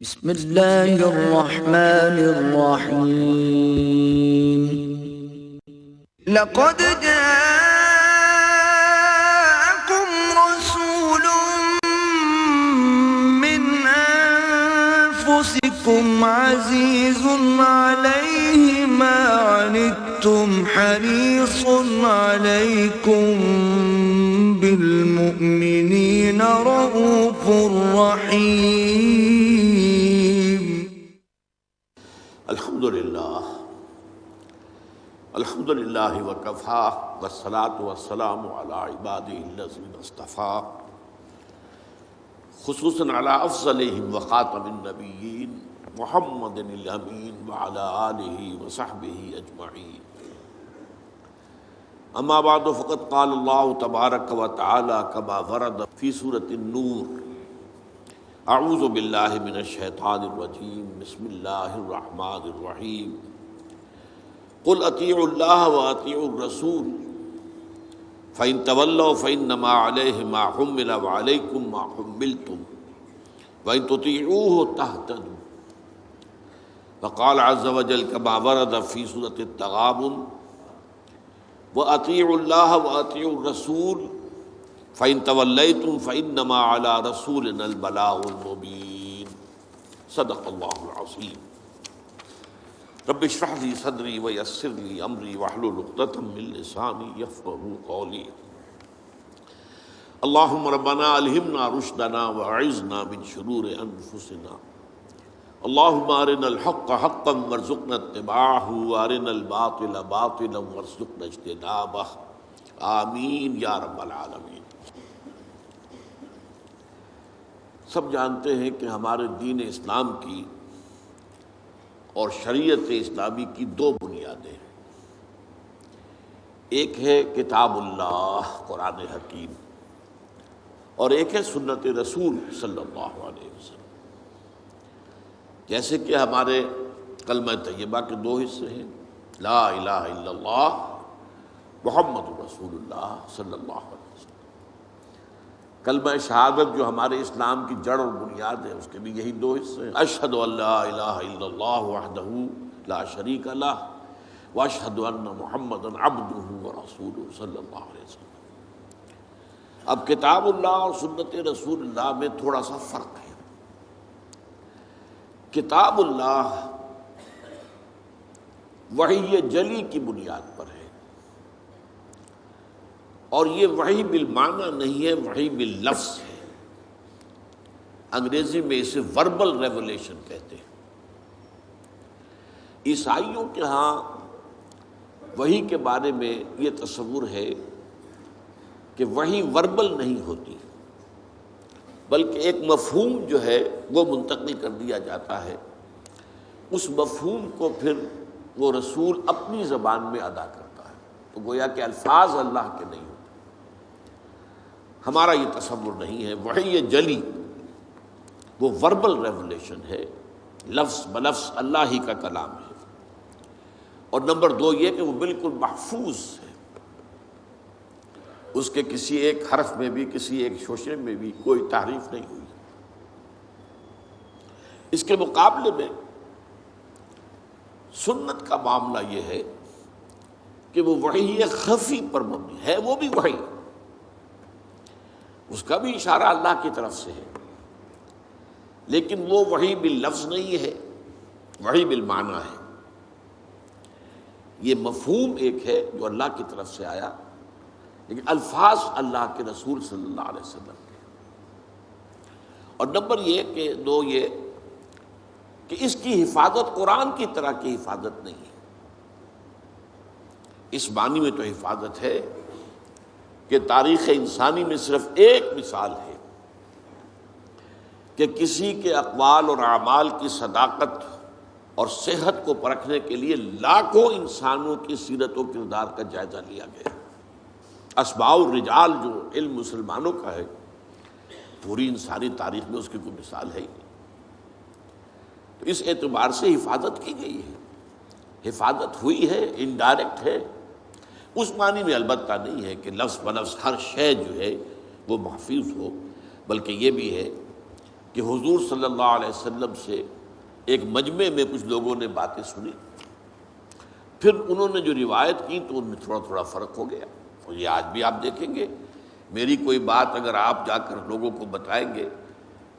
بسم اللہ الرحمن الرحیم لقد جاءكم رسول من أنفسكم عزيز عليه ما عنتم حريص عليكم بالمؤمنين رؤوف رحيم الحمد للہ وکفا والصلاة والسلام علی عباده الذین اصطفا خصوصاً علی افضلہم وخاتم النبیین محمد الامین وعلی آلہ وصحبہ اجمعین اما بعد فقد قال اللہ تبارک وتعالی کما ورد فی سورۃ النور اعوذ باللہ من الشیطان الرجیم بسم اللہ الرحمن الرحیم قل اطیعوا اللہ واطیعوا الرسول فإن تولوا فإنما علیہ ما حمل وعلیکم ما حملتم وإن تطیعوه تہتدوا وقال عز وجل كما ورد في سورة التغابن وأطيعوا الله وأطيعوا الرسول فإن توليتم فإنما على رسولنا البلاغ المبين صدق الله العظيم رب اشرح لي صدري ويسر لي أمري واحلل عقدة من لساني يفقهوا قولي اللهم ربنا ألهمنا رشدنا وأعذنا من شرور أنفسنا اللهم أرنا الحق حقا وارزقنا اتباعه وأرنا الباطل باطلا وارزقنا اجتنابه آمین یا رب العالمین۔ سب جانتے ہیں کہ ہمارے دین اسلام کی اور شریعت اسلامی کی دو بنیادیں ہیں، ایک ہے کتاب اللہ قرآن حکیم اور ایک ہے سنت رسول صلی اللہ علیہ وسلم۔ جیسے کہ ہمارے کلمہ طیبہ کے دو حصے ہیں، لا الہ الا اللہ محمد رسول اللہ صلی اللہ علیہ وسلم۔ کلمہ شہادت جو ہمارے اسلام کی جڑ اور بنیاد ہے، اس کے بھی یہی دو حصے ہیں، اشہد ان لا الہ الا اللہ وحدہ لا شریک لہ واشہد ان محمدا عبدہ ورسولہ صلی اللہ علیہ وسلم۔ اب کتاب اللہ اور سنت رسول اللہ میں تھوڑا سا فرق ہے۔ کتاب اللہ وحی جلی کی بنیاد پر ہے، اور یہ وحی بالمعنی نہیں ہے، وحی باللفظ ہے۔ انگریزی میں اسے وربل ریولیشن کہتے ہیں۔ عیسائیوں کے ہاں وحی کے بارے میں یہ تصور ہے کہ وحی وربل نہیں ہوتی، بلکہ ایک مفہوم جو ہے وہ منتقل کر دیا جاتا ہے، اس مفہوم کو پھر وہ رسول اپنی زبان میں ادا کرتا ہے، تو گویا کہ الفاظ اللہ کے نہیں ہوتے۔ ہمارا یہ تصور نہیں ہے۔ وحی جلی وہ وربل ریولیشن ہے، لفظ بلفظ اللہ ہی کا کلام ہے، اور نمبر دو یہ کہ وہ بالکل محفوظ ہے، اس کے کسی ایک حرف میں بھی کسی ایک شوشے میں بھی کوئی تحریف نہیں ہوئی۔ اس کے مقابلے میں سنت کا معاملہ یہ ہے کہ وہ وحی خفی پر مبنی ہے، وہ بھی وحی، اس کا بھی اشارہ اللہ کی طرف سے ہے، لیکن وہ وحی باللفظ نہیں ہے، وحی بالمعنی ہے۔ یہ مفہوم ایک ہے جو اللہ کی طرف سے آیا، لیکن الفاظ اللہ کے رسول صلی اللہ علیہ وسلم کے۔ اور نمبر یہ کہ اس کی حفاظت قرآن کی طرح کی حفاظت نہیں ہے۔ اس معنی میں تو حفاظت ہے کہ تاریخ انسانی میں صرف ایک مثال ہے کہ کسی کے اقوال اور اعمال کی صداقت اور صحت کو پرکھنے کے لیے لاکھوں انسانوں کی سیرت و کردار کا جائزہ لیا گیا۔ اسماء الرجال جو علم مسلمانوں کا ہے، پوری انسانی تاریخ میں اس کی کوئی مثال ہے ہی نہیں۔ تو اس اعتبار سے حفاظت کی گئی ہے، حفاظت ہوئی ہے، انڈائریکٹ ہے، اس معنی میں البتہ نہیں ہے کہ لفظ بلفظ ہر شے جو ہے وہ محفوظ ہو، بلکہ یہ بھی ہے کہ حضور صلی اللہ علیہ وسلم سے ایک مجمع میں کچھ لوگوں نے باتیں سنی، پھر انہوں نے جو روایت کی تو ان میں تھوڑا تھوڑا فرق ہو گیا، اور یہ آج بھی آپ دیکھیں گے، میری کوئی بات اگر آپ جا کر لوگوں کو بتائیں گے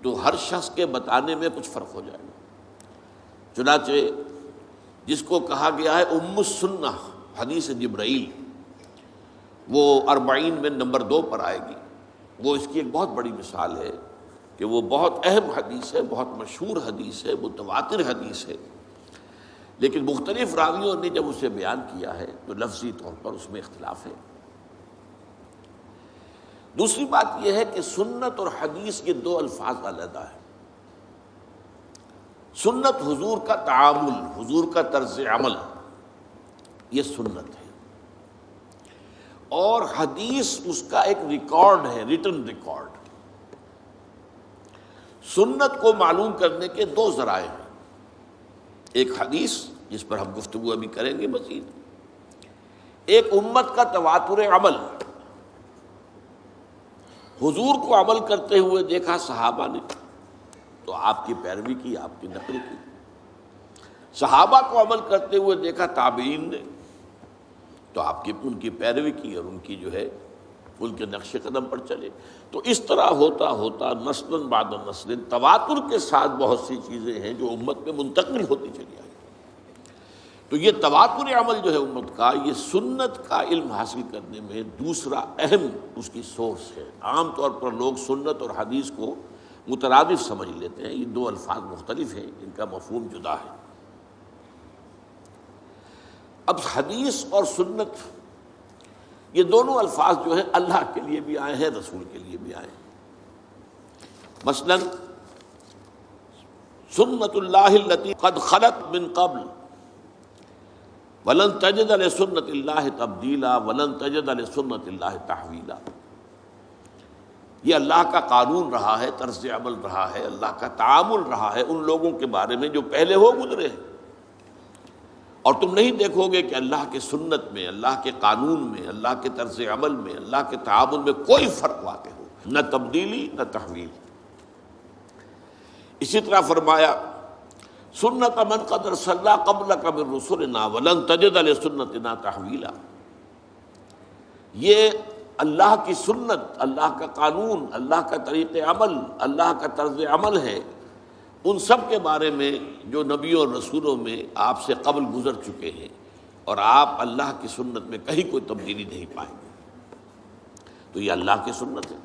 تو ہر شخص کے بتانے میں کچھ فرق ہو جائے گا۔ چنانچہ جس کو کہا گیا ہے ام السنہ حدیث جبرائیل، وہ 40 میں نمبر 2 پر آئے گی، وہ اس کی ایک بہت بڑی مثال ہے کہ وہ بہت اہم حدیث ہے، بہت مشہور حدیث ہے، متواتر حدیث ہے، لیکن مختلف راویوں نے جب اسے بیان کیا ہے تو لفظی طور پر اس میں اختلاف ہے۔ دوسری بات یہ ہے کہ سنت اور حدیث یہ دو الفاظ علیحدہ ہیں۔ سنت حضور کا تعامل، حضور کا طرز عمل، یہ سنت ہے، اور حدیث اس کا ایک ریکارڈ ہے، ریٹن ریکارڈ۔ سنت کو معلوم کرنے کے دو ذرائع ہیں، ایک حدیث جس پر ہم گفتگو ابھی کریں گے مزید، ایک امت کا تواتر عمل، حضور کو عمل کرتے ہوئے دیکھا صحابہ نے تو آپ کی پیروی کی، آپ کی نقل کی، صحابہ کو عمل کرتے ہوئے دیکھا تابعین نے تو آپ کی ان کی پیروی کی اور ان کی جو ہے ان کے نقش قدم پر چلے۔ تو اس طرح ہوتا ہوتا نسل بعد نسل تواتر کے ساتھ بہت سی چیزیں ہیں جو امت میں منتقل ہوتی چلی آئی۔ تو یہ تواتر عمل جو ہے امت کا، یہ سنت کا علم حاصل کرنے میں دوسرا اہم اس کی سورس ہے۔ عام طور پر لوگ سنت اور حدیث کو مترادف سمجھ لیتے ہیں، یہ دو الفاظ مختلف ہیں، ان کا مفہوم جدا ہے۔ اب حدیث اور سنت یہ دونوں الفاظ جو ہیں اللہ کے لیے بھی آئے ہیں، رسول کے لیے بھی آئے ہیں۔ مثلا سنت اللہ التی قد خلت من قبل وَلَن تَجِدَ لِسُنَّتِ اللَّهِ تَبْدِيلًا وَلَن تَجِدَ لِسُنَّتِ اللَّهِ تَحْوِيلًا۔ یہ اللہ کا قانون رہا ہے، طرز عمل رہا ہے، اللہ کا تعامل رہا ہے ان لوگوں کے بارے میں جو پہلے ہو گزرے ہیں، اور تم نہیں دیکھو گے کہ اللہ کے سنت میں، اللہ کے قانون میں، اللہ کے طرز عمل میں، اللہ کے تعامل میں کوئی فرق واقع ہو، نہ تبدیلی نہ تحویل۔ اسی طرح فرمایا سنت من قد ارسلنا قبلک من رسلنا ولن تجد لسنتنا تحویلا۔ یہ اللہ کی سنت، اللہ کا قانون، اللہ کا طریق عمل، اللہ کا طرز عمل ہے ان سب کے بارے میں جو نبیوں اور رسولوں میں آپ سے قبل گزر چکے ہیں، اور آپ اللہ کی سنت میں کہیں کوئی تبدیلی نہیں پائیں گے۔ تو یہ اللہ کی سنت ہے،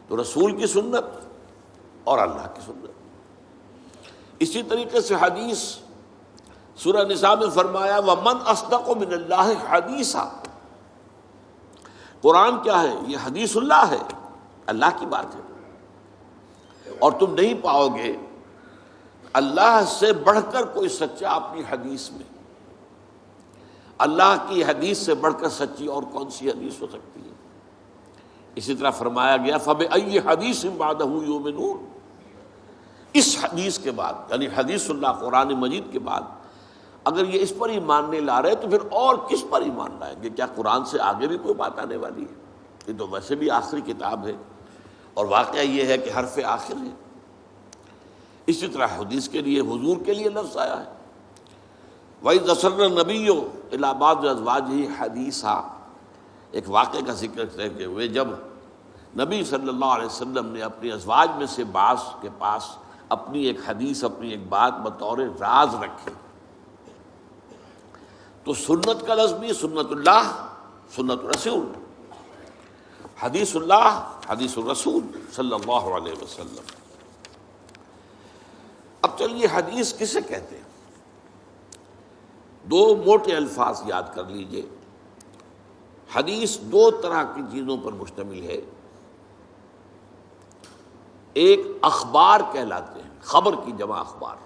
تو رسول کی سنت اور اللہ کی سنت۔ اسی طریقے سے حدیث، سورہ نساء میں فرمایا وَمَنْ أَصْدَقُ مِنَ اللَّهِ حَدِيثًا۔ قرآن کیا ہے؟ یہ حدیث اللہ ہے، اللہ کی بات ہے، اور تم نہیں پاؤ گے اللہ سے بڑھ کر کوئی سچا اپنی حدیث میں۔ اللہ کی حدیث سے بڑھ کر سچی اور کون سی حدیث ہو سکتی ہے؟ اسی طرح فرمایا گیا فَبِأَيِّ حَدِيثٍ بَعْدَهُ يُؤْمِنُونَ۔ اس حدیث کے بعد، یعنی حدیث اللہ قرآن مجید کے بعد، اگر یہ اس پر ایمان نہیں لا رہے تو پھر اور کس پر ایمان لائیں گے؟ کیا قرآن سے آگے بھی کوئی بات آنے والی ہے؟ یہ تو ویسے بھی آخری کتاب ہے، اور واقعہ یہ ہے کہ حرف آخر ہے۔ اسی طرح حدیث کے لیے، حضور کے لیے لفظ آیا ہے وَإِذْ أَسَرَّ النَّبِيُّ إِلَىٰ بَعْضِ أَزْوَاجِهِ حَدِيثًا۔ ایک واقعے کا ذکر کرتے ہوئے جب نبی صلی اللہ علیہ وسلم نے اپنی ازواج میں سے بعض کے پاس اپنی ایک حدیث، اپنی ایک بات بطور راز رکھی، تو سنت کا لفظ بھی سنت اللہ، سنت رسول، حدیث اللہ، حدیث الرسول صلی اللہ علیہ وسلم۔ اب چلیے حدیث کسے کہتے ہیں؟ دو موٹے الفاظ یاد کر لیجئے۔ حدیث دو طرح کی چیزوں پر مشتمل ہے، ایک اخبار کہلاتے ہیں، خبر کی جمع اخبار،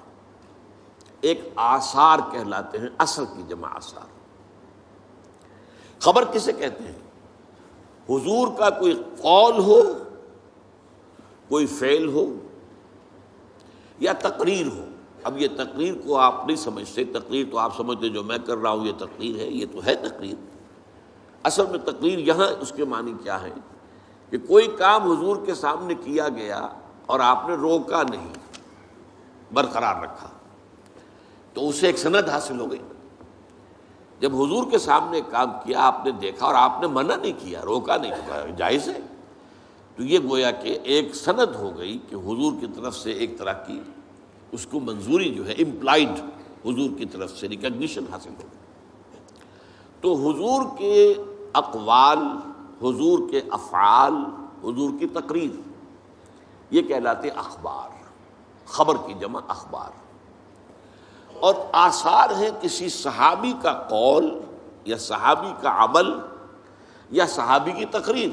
ایک آثار کہلاتے ہیں، اثر کی جمع آثار۔ خبر کسے کہتے ہیں؟ حضور کا کوئی قول ہو، کوئی فعل ہو، یا تقریر ہو۔ اب یہ تقریر کو آپ نہیں سمجھتے، تقریر تو آپ سمجھتے جو میں کر رہا ہوں یہ تقریر ہے، یہ تو ہے تقریر۔ اصل میں تقریر یہاں اس کے معنی کیا ہے کہ کوئی کام حضور کے سامنے کیا گیا اور آپ نے روکا نہیں، برقرار رکھا، تو اسے ایک سند حاصل ہو گئی۔ جب حضور کے سامنے کام کیا، آپ نے دیکھا اور آپ نے منع نہیں کیا، روکا نہیں، کیا جائز ہے، تو یہ گویا کہ ایک سند ہو گئی کہ حضور کی طرف سے ایک طرح کی اس کو منظوری جو ہے امپلائڈ حضور کی طرف سے ریکگنیشن حاصل ہو گئی۔ تو حضور کے اقوال، حضور کے افعال، حضور کی تقریر، یہ کہلاتے اخبار، خبر کی جمع اخبار۔ اور آثار ہیں کسی صحابی کا قول یا صحابی کا عمل یا صحابی کی تقریر،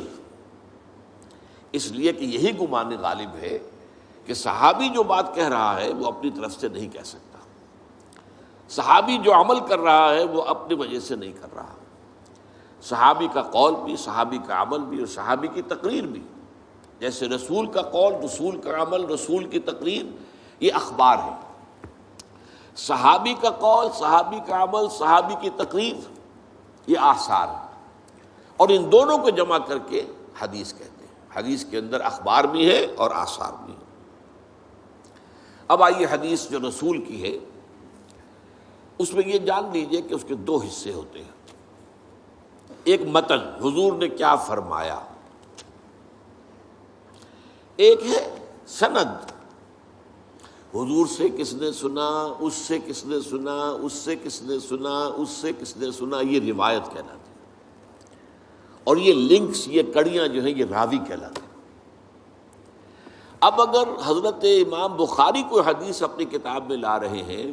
اس لیے کہ یہی گمان غالب ہے کہ صحابی جو بات کہہ رہا ہے وہ اپنی طرف سے نہیں کہہ سکتا، صحابی جو عمل کر رہا ہے وہ اپنی وجہ سے نہیں کر رہا، صحابی کا قول بھی، صحابی کا عمل بھی، اور صحابی کی تقریر بھی، جیسے رسول کا قول، رسول کا عمل، رسول کی تقریر، یہ اخبار ہے۔ صحابی کا قول، صحابی کا عمل، صحابی کی تقریر، یہ آثار ہے، اور ان دونوں کو جمع کر کے حدیث کہتے ہیں۔ حدیث کے اندر اخبار بھی ہے اور آثار بھی ہے۔ اب آئیے حدیث جو رسول کی ہے، اس میں یہ جان لیجئے کہ اس کے دو حصے ہوتے ہیں۔ ایک متن، حضور نے کیا فرمایا، ایک ہے سند، حضور سے کس نے سنا، اس سے کس نے سنا، اس سے کس نے سنا، اس سے کس نے سنا، یہ روایت کہلاتی ہے، اور یہ لنکس، یہ کڑیاں جو ہیں، یہ راوی کہلاتے ہیں۔ اب اگر حضرت امام بخاری کوئی حدیث اپنی کتاب میں لا رہے ہیں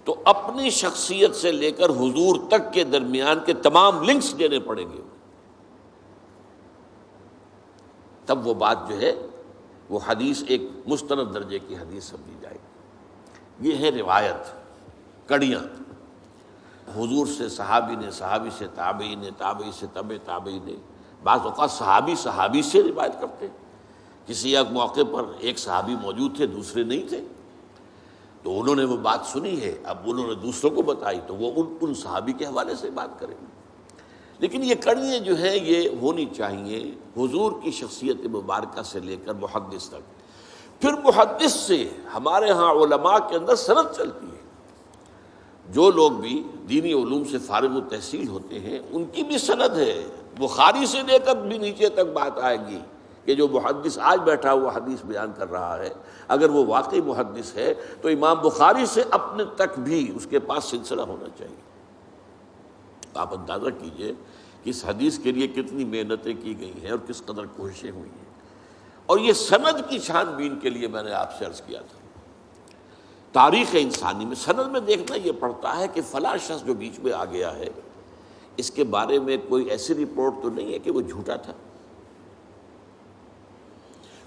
تو اپنی شخصیت سے لے کر حضور تک کے درمیان کے تمام لنکس دینے پڑیں گے، تب وہ بات جو ہے وہ حدیث ایک مستند درجے کی حدیث سمجھی جائے گی۔ یہ ہے روایت، کڑیاں، حضور سے صحابی نے، صحابی سے تابعی نے، تابعی سے تبع تابعی نے، بعض اوقات صحابی صحابی سے روایت کرتے ہیں۔ کسی ایک موقع پر ایک صحابی موجود تھے، دوسرے نہیں تھے، تو انہوں نے وہ بات سنی ہے، اب انہوں نے دوسروں کو بتائی تو وہ ان صحابی کے حوالے سے بات کریں گے۔ لیکن یہ کڑیاں جو ہیں یہ ہونی چاہیے حضور کی شخصیت مبارکہ سے لے کر محدث تک۔ پھر محدث سے ہمارے ہاں علماء کے اندر سند چلتی ہے، جو لوگ بھی دینی علوم سے فارغ التحصیل ہوتے ہیں ان کی بھی سند ہے، بخاری سے لے کر بھی نیچے تک بات آئے گی کہ جو محدث آج بیٹھا ہوا حدیث بیان کر رہا ہے، اگر وہ واقعی محدث ہے تو امام بخاری سے اپنے تک بھی اس کے پاس سلسلہ ہونا چاہیے۔ آپ اندازہ کیجئے کہ اس حدیث کے لیے کتنی محنتیں کی گئی ہیں اور کس قدر کوششیں ہوئی ہیں، اور یہ سند کی چھان بین کے لیے میں نے آپ سے عرض کیا تھا۔ تاریخ انسانی میں سند میں دیکھنا یہ پڑتا ہے کہ فلاں شخص جو بیچ میں آ گیا ہے، اس کے بارے میں کوئی ایسی رپورٹ تو نہیں ہے کہ وہ جھوٹا تھا،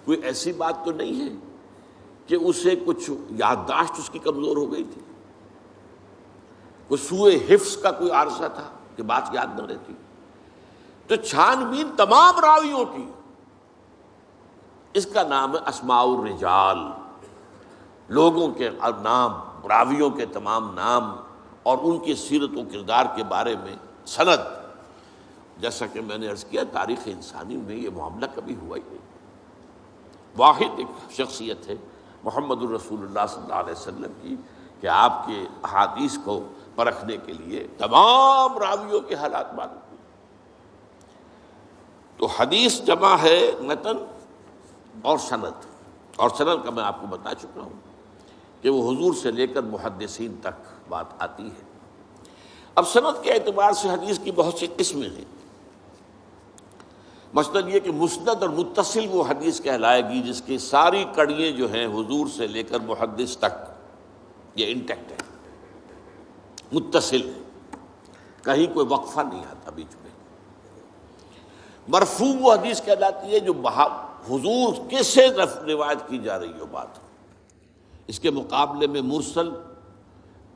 کوئی ایسی بات تو نہیں ہے کہ اسے کچھ یادداشت اس کی کمزور ہو گئی تھی، کوئی سوء حفظ کا کوئی عارضہ تھا کہ بات یاد نہ رہتی۔ تو چھان بین تمام راویوں کی، اس کا نام ہے اسماء الرجال، لوگوں کے نام، راویوں کے تمام نام اور ان کی سیرت و کردار کے بارے میں سند۔ جیسا کہ میں نے عرض کیا، تاریخ انسانی میں یہ معاملہ کبھی ہوا ہی نہیں۔ واحد ایک شخصیت ہے محمد الرسول اللہ صلی اللہ علیہ وسلم کی کہ آپ کے احادیث کو پرکھنے کے لیے تمام راویوں کے حالات معلوم۔ تو حدیث جمع ہے متن اور سند، اور سند کا میں آپ کو بتا چکا ہوں کہ وہ حضور سے لے کر محدثین تک بات آتی ہے۔ اب سند کے اعتبار سے حدیث کی بہت سی قسمیں ہیں۔ مثلاً یہ کہ مسند اور متصل وہ حدیث کہلائے گی جس کی ساری کڑیاں جو ہیں حضور سے لے کر محدث تک یہ انٹیکٹ ہے، متصل ہے، کہیں کوئی وقفہ نہیں آتا بیچ میں۔ مرفوع وہ حدیث کہلاتی ہے جو حضور کس سے روایت کی جا رہی ہو بات۔ اس کے مقابلے میں مرسل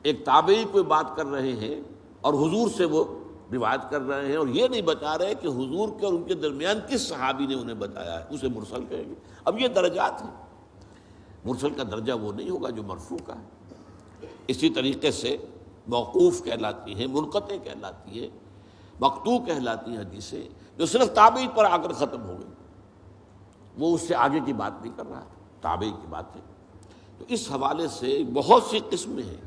ایک تابعی کوئی بات کر رہے ہیں اور حضور سے وہ روایت کر رہے ہیں اور یہ نہیں بتا رہے کہ حضور کے اور ان کے درمیان کس صحابی نے انہیں بتایا ہے، اسے مرسل کہیں گے۔ اب یہ درجات ہیں، مرسل کا درجہ وہ نہیں ہوگا جو مرفوع کا ہے۔ اسی طریقے سے موقوف کہلاتی ہیں، منقطع کہلاتی ہے، مقطوع کہلاتی ہیں حدیثیں جو صرف تابعی پر آ کر ختم ہو گئی، وہ اس سے آگے کی بات نہیں کر رہا۔ تابعی کی باتیں. تو اس حوالے سے بہت سی قسمیں ہیں.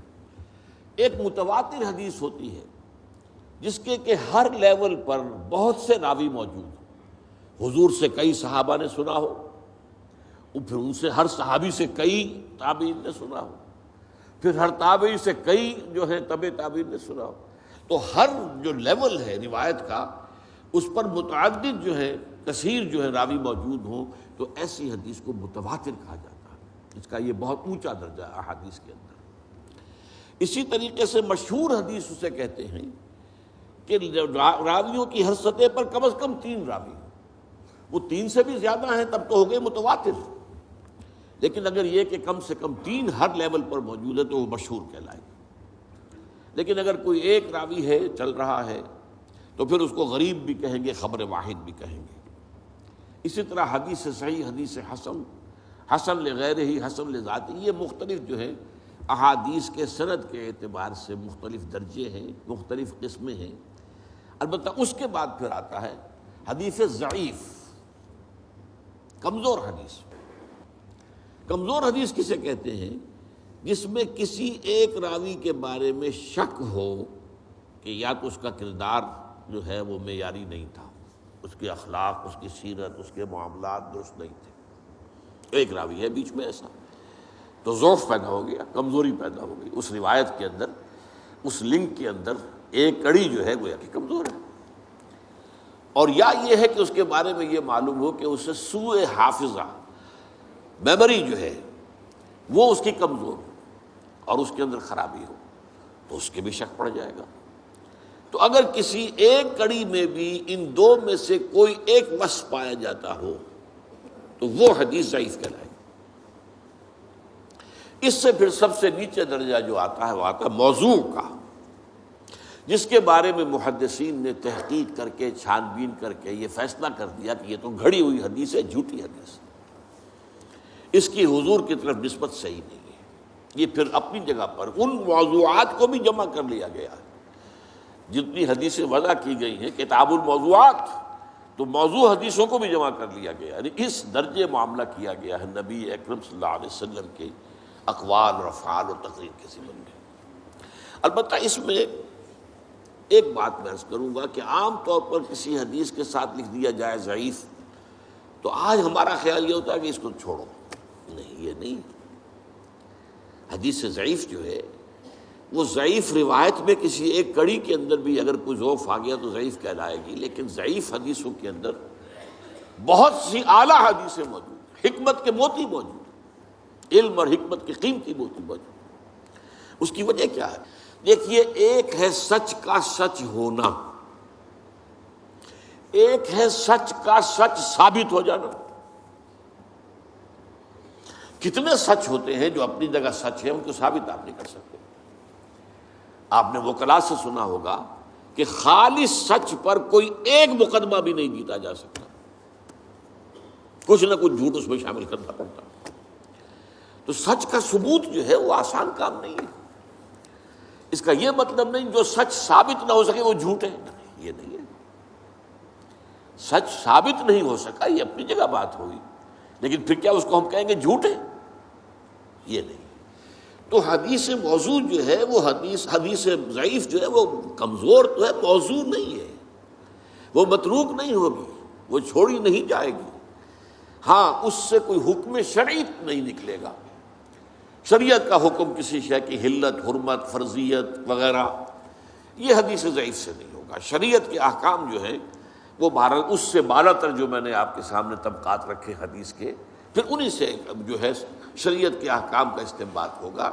ایک متواتر حدیث ہوتی ہے جس کے کہ ہر لیول پر بہت سے راوی موجود ہوں. حضور سے کئی صحابہ نے سنا ہو، پھر ان سے ہر صحابی سے کئی تابعین نے سنا ہو، پھر ہر تابعی سے کئی جو ہے تبع تابعین نے سنا ہو. تو ہر جو لیول ہے روایت کا اس پر متعدد جو ہے کثیر جو ہے راوی موجود ہوں، تو ایسی حدیث کو متواتر کہا جاتا ہے. اس کا یہ بہت اونچا درجہ ہے احادیث کے اندر. اسی طریقے سے مشہور حدیث اسے کہتے ہیں کہ راویوں کی ہر سطح پر کم از کم 3 راوی ہیں. وہ 3 سے بھی زیادہ ہیں تب تو ہو گئے متواتر، لیکن اگر یہ کہ کم سے کم 3 ہر لیول پر موجود ہے تو وہ مشہور کہلائے گا. لیکن اگر کوئی ایک راوی ہے چل رہا ہے تو پھر اس کو غریب بھی کہیں گے، خبر واحد بھی کہیں گے. اسی طرح حدیث صحیح، حدیث حسن، حسن لغیرہ ہی، حسن لذاتہ، یہ مختلف جو ہے احادیث کے سند کے اعتبار سے مختلف درجے ہیں، مختلف قسمیں ہیں. البتہ اس کے بعد پھر آتا ہے حدیث ضعیف، کمزور حدیث. کمزور حدیث کسے کہتے ہیں؟ جس میں کسی ایک راوی کے بارے میں شک ہو کہ یا تو اس کا کردار جو ہے وہ معیاری نہیں تھا، اس کے اخلاق، اس کی سیرت، اس کے معاملات درست نہیں تھے. ایک راوی ہے بیچ میں ایسا، تو ضعف پیدا ہو گیا، کمزوری پیدا ہو گئی اس روایت کے اندر، اس لنک کے اندر ایک کڑی جو ہے گویا کہ کمزور ہے. اور یا یہ ہے کہ اس کے بارے میں یہ معلوم ہو کہ اسے سوء حافظہ، میموری جو ہے وہ اس کی کمزور ہو اور اس کے اندر خرابی ہو، تو اس کے بھی شک پڑ جائے گا. تو اگر کسی ایک کڑی میں بھی ان 2 میں سے کوئی ایک وصف پایا جاتا ہو تو وہ حدیث ضعیف کہلائے گی. اس سے پھر سب سے نیچے درجہ جو آتا ہے وہ آتا ہے موضوع کا، جس کے بارے میں محدثین نے تحقیق کر کے، چھان بین کر کے یہ فیصلہ کر دیا کہ یہ تو گھڑی ہوئی حدیث ہے، جھوٹی حدیث، اس کی حضور کی طرف نسبت صحیح نہیں ہے. یہ پھر اپنی جگہ پر ان موضوعات کو بھی جمع کر لیا گیا ہے. جتنی حدیثیں وضع کی گئی ہیں کتاب الموضوعات، تو موضوع حدیثوں کو بھی جمع کر لیا گیا. یعنی اس درجے معاملہ کیا گیا ہے نبی اکرم صلی اللہ علیہ وسلم کے اقوال اور افعال و تقریر کے ضمن میں. البتہ اس میں ایک بات میں عرض کروں گا کہ عام طور پر کسی حدیث کے ساتھ لکھ دیا جائے ضعیف، تو آج ہمارا خیال یہ ہوتا ہے کہ اس کو چھوڑو. نہیں، یہ نہیں. حدیث ضعیف جو ہے وہ ضعیف روایت میں کسی ایک کڑی کے اندر بھی اگر کوئی ضعف آ گیا تو ضعیف کہلائے گی. لیکن ضعیف حدیثوں کے اندر بہت سی اعلیٰ حدیثیں موجود ہیں، حکمت کے موتی موجود، علم اور حکمت کی قیمتی موتی موجود. اس کی وجہ کیا ہے؟ دیکھیے، ایک ہے سچ کا سچ ہونا، ایک ہے سچ کا سچ ثابت ہو جانا. کتنے سچ ہوتے ہیں جو اپنی جگہ سچ ہے، ان کو ثابت آپ نہیں کر سکتے. آپ نے وکلاء سے سنا ہوگا کہ خالص سچ پر کوئی ایک مقدمہ بھی نہیں جیتا جا سکتا، کچھ نہ کچھ جھوٹ اس میں شامل کرنا پڑتا. تو سچ کا ثبوت جو ہے وہ آسان کام نہیں ہے. اس کا یہ مطلب نہیں جو سچ ثابت نہ ہو سکے وہ جھوٹ ہے، یہ نہیں ہے. سچ ثابت نہیں ہو سکا یہ اپنی جگہ بات ہوئی، لیکن پھر کیا اس کو ہم کہیں گے جھوٹ ہے؟ یہ نہیں. تو حدیث موضوع جو ہے وہ حدیث ضعیف جو ہے وہ کمزور تو ہے، موضوع نہیں ہے، وہ متروک نہیں ہوگی، وہ چھوڑی نہیں جائے گی. ہاں، اس سے کوئی حکم شرعی نہیں نکلے گا. شریعت کا حکم کسی شے کی حلت، حرمت، فرضیت وغیرہ، یہ حدیث ضعیف سے نہیں ہوگا. شریعت کے احکام جو ہیں وہ اس سے بالا تر جو میں نے آپ کے سامنے طبقات رکھے حدیث کے، پھر انہی سے جو ہے شریعت کے احکام کا استنباط ہوگا.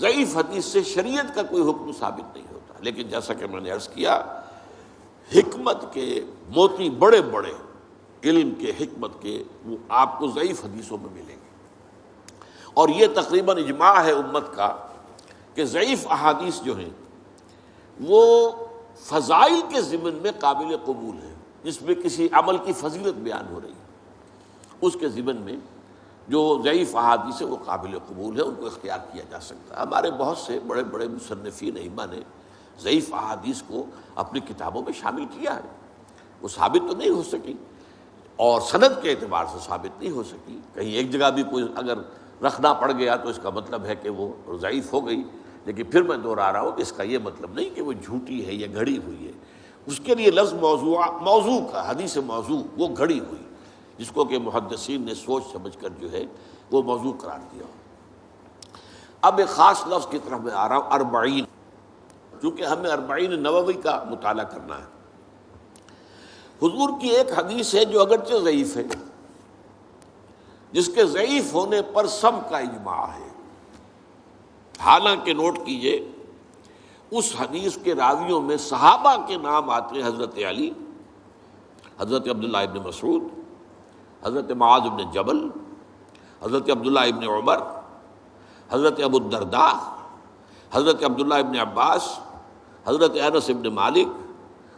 ضعیف حدیث سے شریعت کا کوئی حکم ثابت نہیں ہوتا. لیکن جیسا کہ میں نے عرض کیا، حکمت کے موتی بڑے بڑے، علم کے، حکمت کے، وہ آپ کو ضعیف حدیثوں میں ملیں گے. اور یہ تقریباً اجماع ہے امت کا کہ ضعیف احادیث جو ہیں وہ فضائل کے ضمن میں قابل قبول ہیں. جس میں کسی عمل کی فضیلت بیان ہو رہی ہے، اس کے ضمن میں جو ضعیف احادیث ہے وہ قابل قبول ہے، ان کو اختیار کیا جا سکتا ہے. ہمارے بہت سے بڑے بڑے مصنفین ائمہ نے ضعیف احادیث کو اپنی کتابوں میں شامل کیا ہے. وہ ثابت تو نہیں ہو سکی، اور سند کے اعتبار سے ثابت نہیں ہو سکی. کہیں ایک جگہ بھی کوئی اگر رکھنا پڑ گیا تو اس کا مطلب ہے کہ وہ ضعیف ہو گئی. لیکن پھر میں دوہرا رہا ہوں کہ اس کا یہ مطلب نہیں کہ وہ جھوٹی ہے یا گھڑی ہوئی ہے. اس کے لیے لفظ موضوع کا حدیث موضوع وہ گھڑی ہوئی جس کو کہ محدثین نے سوچ سمجھ کر جو ہے وہ موضوع قرار دیا. اب ایک خاص لفظ کی طرف میں آ رہا ہوں، اربعین. چونکہ ہمیں اربعین نووی کا مطالعہ کرنا ہے. حضور کی ایک حدیث ہے جو اگرچہ ضعیف ہے، جس کے ضعیف ہونے پر سب کا اجماع ہے. حالانکہ نوٹ کیجئے اس حدیث کے راویوں میں صحابہ کے نام آتے ہیں: حضرت علی، حضرت عبداللہ ابن مسعود، حضرت معاذ ابن جبل، حضرت عبداللہ ابن عمر، حضرت ابو الدرداء، حضرت عبداللہ ابن عباس، حضرت انس ابن مالک،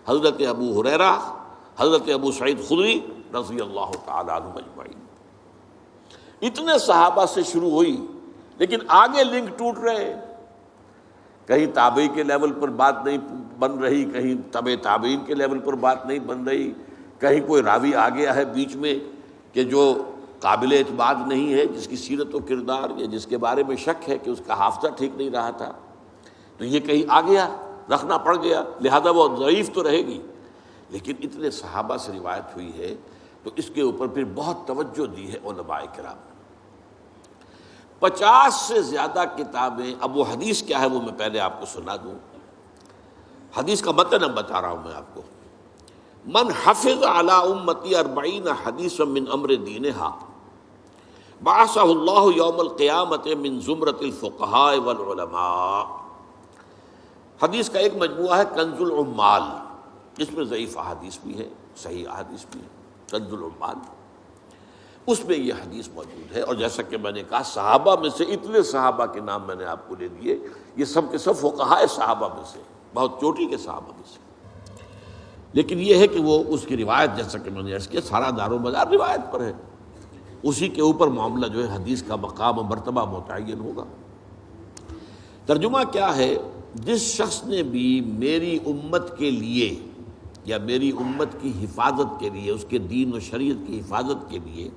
حضرت ابو ہریرہ، حضرت ابو سعید خدری رضی اللہ تعالی عنہم اجمعین. اتنے صحابہ سے شروع ہوئی، لیکن آگے لنک ٹوٹ رہے ہیں. کہیں تابعی کے لیول پر بات نہیں بن رہی، کہیں تبع تابعین کے لیول پر بات نہیں بن رہی، کہیں کوئی راوی آ گیا ہے بیچ میں کہ جو قابل اعتماد نہیں ہے، جس کی سیرت و کردار یا جس کے بارے میں شک ہے کہ اس کا حافظہ ٹھیک نہیں رہا تھا، تو یہ کہیں آ گیا، رکھنا پڑ گیا، لہذا وہ ضعیف تو رہے گی. لیکن اتنے صحابہ سے روایت ہوئی ہے تو اس کے اوپر پھر بہت توجہ دی ہے علماء کرام نے. 50 سے زیادہ کتابیں. اب وہ حدیث کیا ہے وہ میں پہلے آپ کو سنا دوں. حدیث کا متن اب بتا رہا ہوں میں آپ کو. من حفظ علی امتی 40 حدیثا من امر دینہا بعثہ اللہ یوم القیامت من زمرۃ الفقہاء والعلماء. حدیث کا ایک مجموعہ ہے کنز العمال، اس میں ضعیف احادیث بھی ہے، صحیح احادیث بھی ہے. کنز العمال اس میں یہ حدیث موجود ہے. اور جیسا کہ میں نے کہا صحابہ میں سے اتنے صحابہ کے نام میں نے آپ کو لے دیے، یہ سب کے سب فقہاء صحابہ میں سے، بہت چوٹی کے صحابہ میں سے. لیکن یہ ہے کہ وہ اس کی روایت، جیسا کہ میں نے عرض کیا، سارا دار و مدار روایت پر ہے. اسی کے اوپر معاملہ جو ہے حدیث کا مقام و مرتبہ متعین ہوگا. ترجمہ کیا ہے؟ جس شخص نے بھی میری امت کے لیے یا میری امت کی حفاظت کے لیے، اس کے دین و شریعت کی حفاظت کے لیے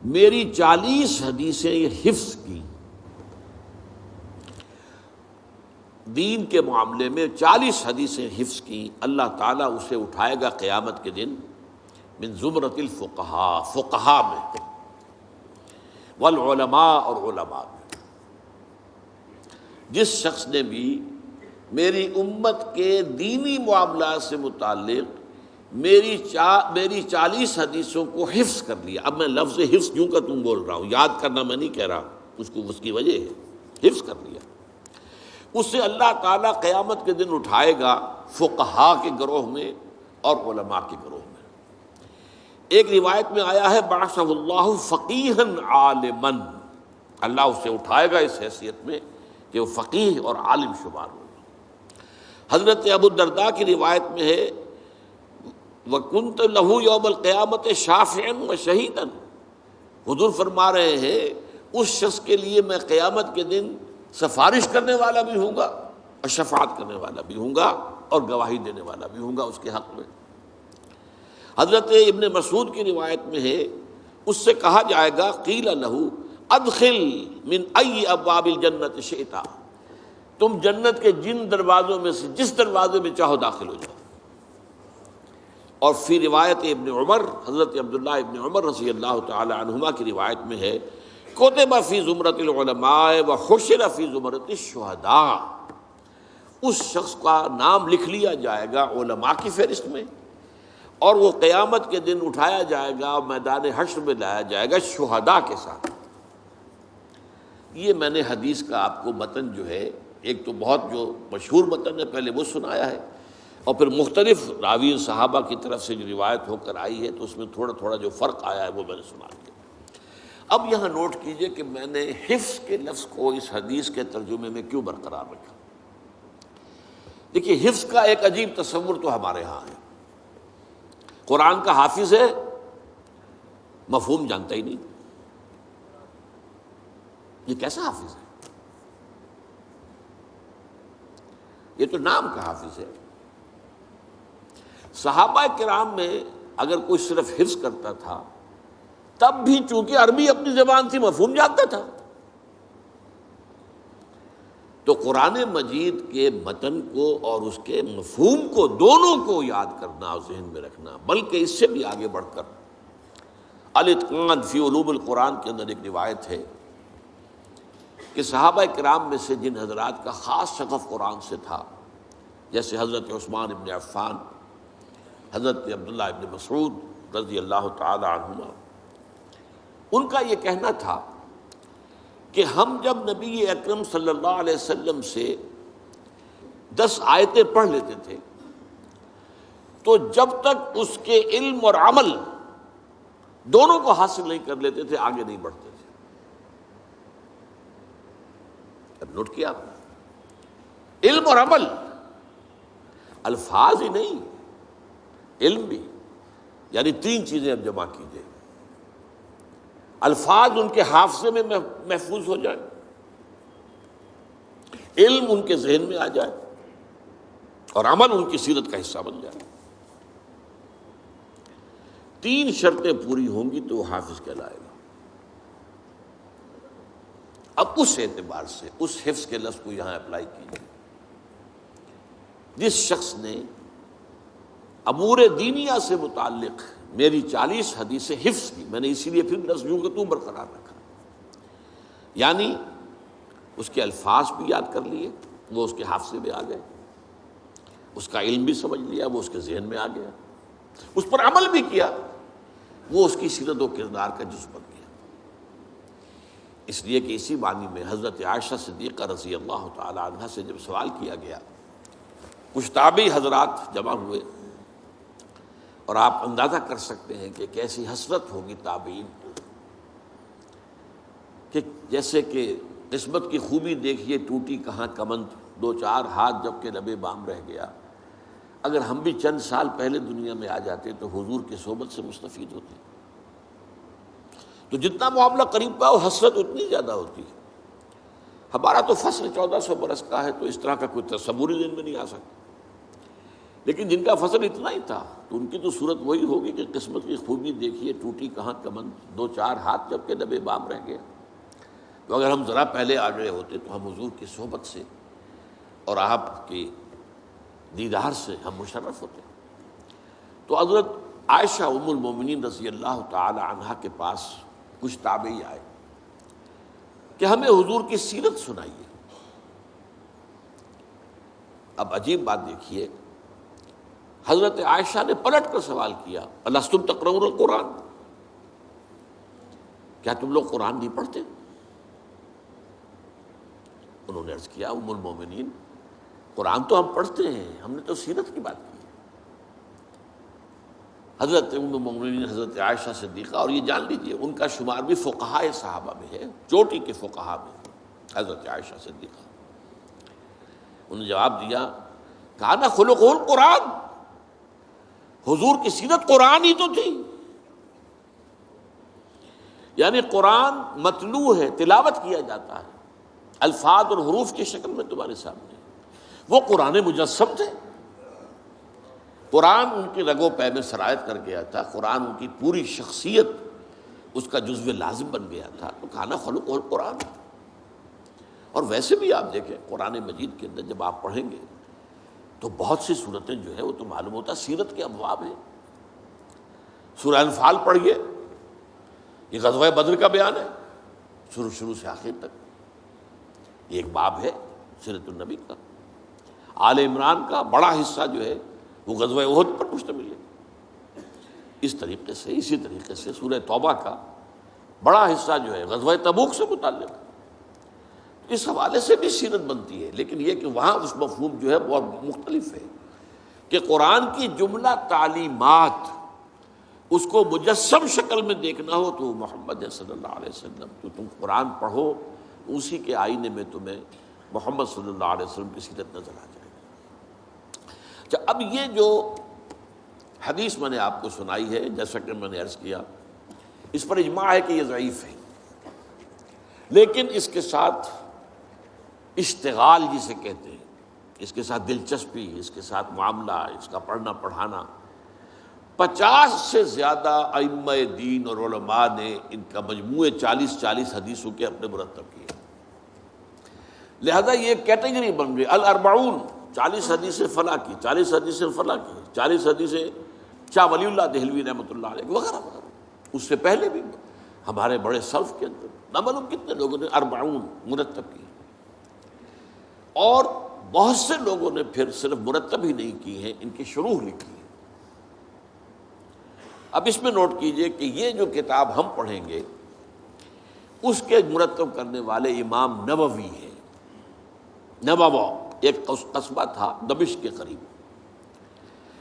میری 40 حدیثیں حفظ کی، دین کے معاملے میں 40 حدیثیں حفظ کی، اللہ تعالیٰ اسے اٹھائے گا قیامت کے دن من زمرۃ الفقہاء، فقہاء میں، والعلماء، اور علماء میں. جس شخص نے بھی میری امت کے دینی معاملات سے متعلق میری 40 حدیثوں کو حفظ کر لیا. اب میں لفظ حفظ کیوں کا تم بول رہا ہوں، یاد کرنا میں نہیں کہہ رہا، اس کی وجہ ہے حفظ کر لیا. اس سے اللہ تعالیٰ قیامت کے دن اٹھائے گا فقہاء کے گروہ میں اور علماء کے گروہ میں. ایک روایت میں آیا ہے بعثہ اللہ فقیہا عالما، اللہ اسے اٹھائے گا اس حیثیت میں کہ وہ فقیہ اور عالم شمار ہوگا. حضرت ابو الدرداء کی روایت میں ہے وَكُنْتَ لَهُ يَوْمَ الْقِيَامَةِ شَافِعًا وَشَهِيدًا. حضور فرما رہے ہیں اس شخص کے لیے میں قیامت کے دن سفارش کرنے والا بھی ہوں گا اور شفاعت کرنے والا بھی ہوں گا اور گواہی دینے والا بھی ہوں گا اس کے حق میں. حضرت ابن مسعود کی روایت میں ہے اس سے کہا جائے گا قیل لہ ادخل من ای ابواب الجنت شئت، تم جنت کے جن دروازوں میں سے جس دروازے میں چاہو داخل ہو جاؤ. اور فی روایت ابن عمر، حضرت عبداللہ ابن عمر رضی اللہ تعالی عنہما کی روایت میں ہے کتب فی زمرۃ العلماء وحشر فی زمرۃ الشہداء، اس شخص کا نام لکھ لیا جائے گا علماء کی فہرست میں، اور وہ قیامت کے دن اٹھایا جائے گا، میدان حشر میں لایا جائے گا شہداء کے ساتھ. یہ میں نے حدیث کا آپ کو متن جو ہے، ایک تو بہت جو مشہور متن ہے پہلے وہ سنایا ہے، اور پھر مختلف راوی صحابہ کی طرف سے جو روایت ہو کر آئی ہے تو اس میں تھوڑا تھوڑا جو فرق آیا ہے وہ میں نے سنا دیا. اب یہاں نوٹ کیجئے کہ میں نے حفظ کے لفظ کو اس حدیث کے ترجمے میں کیوں برقرار رکھا. دیکھیے حفظ کا ایک عجیب تصور تو ہمارے ہاں ہے. قرآن کا حافظ ہے، مفہوم جانتا ہی نہیں، یہ کیسا حافظ ہے؟ یہ تو نام کا حافظ ہے. صحابہ کرام میں اگر کوئی صرف حفظ کرتا تھا تب بھی چونکہ عربی اپنی زبان تھی مفہوم جانتا تھا. تو قرآن مجید کے متن کو اور اس کے مفہوم کو دونوں کو یاد کرنا اور ذہن میں رکھنا، بلکہ اس سے بھی آگے بڑھ کر الاتقان فی علوم القرآن کے اندر ایک روایت ہے کہ صحابہ کرام میں سے جن حضرات کا خاص شغف قرآن سے تھا، جیسے حضرت عثمان ابن عفان، حضرت عبداللہ ابن مسعود رضی اللہ تعالی عنہما، ان کا یہ کہنا تھا کہ ہم جب نبی اکرم صلی اللہ علیہ وسلم سے 10 آیتیں پڑھ لیتے تھے تو جب تک اس کے علم اور عمل دونوں کو حاصل نہیں کر لیتے تھے آگے نہیں بڑھتے تھے. اب نوٹ کیا آپ نے؟ علم اور عمل، الفاظ ہی نہیں، علم بھی، یعنی 3 چیزیں اب جمع کیجئے. الفاظ ان کے حافظے میں محفوظ ہو جائے، علم ان کے ذہن میں آ جائے، اور عمل ان کی سیرت کا حصہ بن جائے. 3 شرطیں پوری ہوں گی تو وہ حافظ کہلائے گا. اب اس اعتبار سے اس حفظ کے لفظ کو یہاں اپلائی کیجیے. جس شخص نے امور دینیہ سے متعلق میری 40 حدیثیں حفظ کی، میں نے اسی لیے پھر لفظ یوں کہ تو برقرار رکھا، یعنی اس کے الفاظ بھی یاد کر لیے، وہ اس کے حافظے میں آ گئے، اس کا علم بھی سمجھ لیا، وہ اس کے ذہن میں آ گیا، اس پر عمل بھی کیا، وہ اس کی سیرت و کردار کا جزو بن گیا. اس لیے کہ اسی معنی میں حضرت عائشہ صدیقہ رضی اللہ تعالی عنہا سے جب سوال کیا گیا، کچھ تابعی حضرات جمع ہوئے، اور آپ اندازہ کر سکتے ہیں کہ کیسی حسرت ہوگی تابعین، کہ جیسے کہ قسمت کی خوبی دیکھیے ٹوٹی کہاں کمند، 2-4 ہاتھ جب کہ لبے بام رہ گیا. اگر ہم بھی چند سال پہلے دنیا میں آ جاتے تو حضور کی صحبت سے مستفید ہوتے. تو جتنا معاملہ قریب پا وہ حسرت اتنی زیادہ ہوتی ہے. ہمارا تو فصل 1400 برس کا ہے تو اس طرح کا کوئی تصور ہی ذہن میں نہیں آ سکتا، لیکن جن کا فصل اتنا ہی تھا تو ان کی تو صورت وہی ہوگی کہ قسمت کی خوبی دیکھیے ٹوٹی کہاں کمند، 2-4 ہاتھ جب کہ لبے بام رہ گیا. تو اگر ہم ذرا پہلے آ گئے ہوتے تو ہم حضور کی صحبت سے اور آپ کی دیدار سے ہم مشرف ہوتے. تو حضرت عائشہ ام المومنین رضی اللہ تعالی عنہا کے پاس کچھ تابعی آئے کہ ہمیں حضور کی سیرت سنائیے. اب عجیب بات دیکھیے، حضرت عائشہ نے پلٹ کر سوال کیا، الستم تقرؤون القرآن، کیا تم لوگ قرآن نہیں پڑھتے؟ انہوں نے عرض کیا، ام المومنین قرآن تو ہم پڑھتے ہیں، ہم نے تو سیرت کی بات کی. حضرت ام المومنین حضرت عائشہ صدیقہ، اور یہ جان لیجئے ان کا شمار بھی فقہائے صحابہ میں ہے، چوٹی کے فقہا میں حضرت عائشہ صدیقہ. انہوں نے جواب دیا، کانا خلقہ القرآن، حضور کی سیرت قرآن ہی تو تھی. یعنی قرآن متلو ہے، تلاوت کیا جاتا ہے، الفاظ اور حروف کی شکل میں تمہارے سامنے. وہ قرآن مجسم تھے، قرآن ان کی رگ و پے میں سرایت کر گیا تھا، قرآن ان کی پوری شخصیت اس کا جزو لازم بن گیا تھا. تو کانا خلقہ القرآن. اور ویسے بھی آپ دیکھیں قرآن مجید کے اندر جب آپ پڑھیں گے تو بہت سی صورتیں جو ہے وہ تو معلوم ہوتا سیرت کے ابواب ہیں. سورہ انفال پڑھیے، یہ غزوہ بدر کا بیان ہے شروع سے آخر تک. یہ ایک باب ہے سیرت النبی کا. آل عمران کا بڑا حصہ جو ہے وہ غزوہ احد پر مشتمل ہے. اسی طریقے سے سورہ توبہ کا بڑا حصہ جو ہے غزوہ تبوک سے متعلق ہے. اس حوالے سے بھی سیرت بنتی ہے، لیکن یہ کہ وہاں اس مفہوم جو ہے بہت مختلف ہے کہ قرآن کی جملہ تعلیمات اس کو مجسم شکل میں دیکھنا ہو تو محمد صلی اللہ علیہ وسلم، تو تم قرآن پڑھو اسی کے آئینے میں تمہیں محمد صلی اللہ علیہ وسلم کی سیرت نظر آ جائے گی. اچھا، اب یہ جو حدیث میں نے آپ کو سنائی ہے، جیسا کہ میں نے عرض کیا، اس پر اجماع ہے کہ یہ ضعیف ہے، لیکن اس کے ساتھ اشتغال جسے کہتے ہیں، اس کے ساتھ دلچسپی، اس کے ساتھ معاملہ، اس کا پڑھنا پڑھانا 50 سے زیادہ ائمہ دین اور علماء نے ان کا مجموعے 40 حدیثوں کے اپنے مرتب کیے. لہذا یہ کیٹیگری بن گئی الاربعون، 40 حدیثیں فلاں کی، 40 حدیثیں فلاں کی، 40 حدیثیں شاہ ولی اللہ دہلوی رحمۃ اللہ علیہ وغیرہ وغیرہ. اس سے پہلے بھی ہمارے بڑے سلف کے اندر نہ معلوم کتنے لوگوں نے 40 مرتب کی، اور بہت سے لوگوں نے پھر صرف مرتب ہی نہیں کی ہیں، ان کی شروح لکھی ہے. اب اس میں نوٹ کیجئے کہ یہ جو کتاب ہم پڑھیں گے اس کے مرتب کرنے والے امام نووی ہیں. نووہ ایک قصبہ تھا دمشق کے قریب.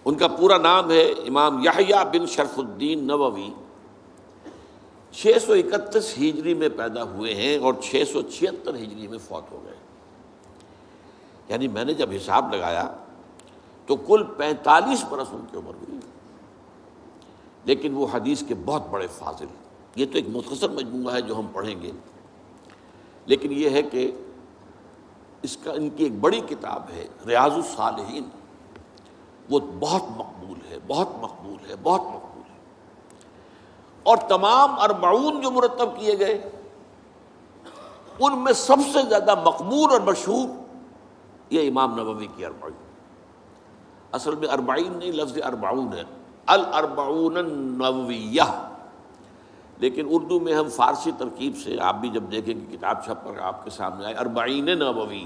ان کا پورا نام ہے امام یحییٰ بن شرف الدین نووی. 631 ہجری میں پیدا ہوئے ہیں اور 676 ہجری میں فوت ہو گئے. یعنی میں نے جب حساب لگایا تو کل 45 برس ان کی عمر ہوئی. لیکن وہ حدیث کے بہت بڑے فاضل. یہ تو ایک مختصر مجموعہ ہے جو ہم پڑھیں گے، لیکن یہ ہے کہ ان کی ایک بڑی کتاب ہے ریاض الصالحین، وہ بہت مقبول ہے، بہت مقبول ہے، بہت مقبول ہے. اور تمام 40 جو مرتب کیے گئے ان میں سب سے زیادہ مقبول اور مشہور یہ امام نووی کی 40. اصل میں 40 نہیں، لفظ 40 ہے، الاربعون النوویہ. لیکن اردو میں ہم فارسی ترکیب سے، آپ بھی جب دیکھیں کہ کتاب چھپ کر آپ کے سامنے آئے 40 نووی،